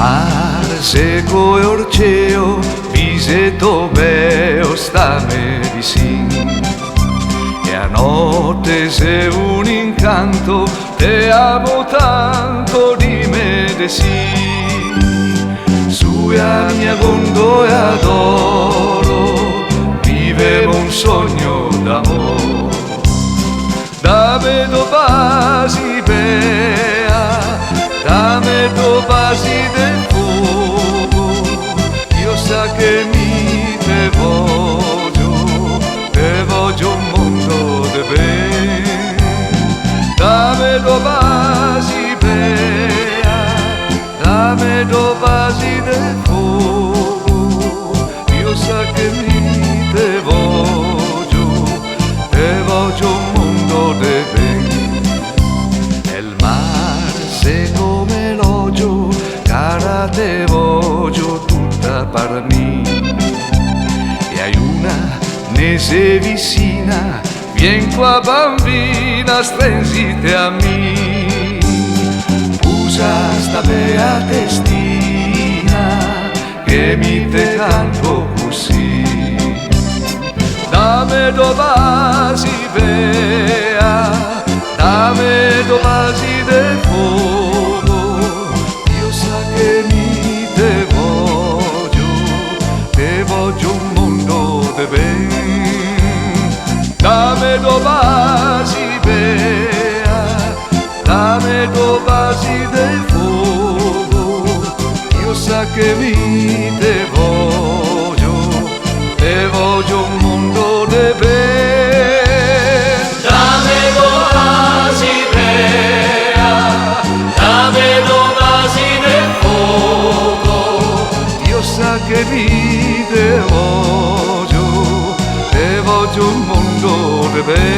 mare seco e orceo, viseto meo stame vicino. E a notte sei un incanto, te amo tanto di me de sì. Sua mia gondo e adoro, vivevo un sogno d'amore. Dame do basi bea, dame do basi del fuoco. Io sa che mi te voglio un mondo de bene. Dame do basi bea, dame do basi del fuoco. Io sa che mi te voglio un mondo de bene. El mar seco melogio, cara te voglio tutta per me. E hai una nese vicina, vien qua bambina, strensite a me. Usa sta bea testina, che mi te canto così. Dame do basi bea, dame do basi del fuoco. Io sa che mi te voglio un mondo de ben. Dame do basi bea, dame do basi del fuoco. Io sa che mi te voglio un mondo de ben. Dame do basi bea, dame do basi del fuoco. Io sa che mi te voglio un mondo de ben.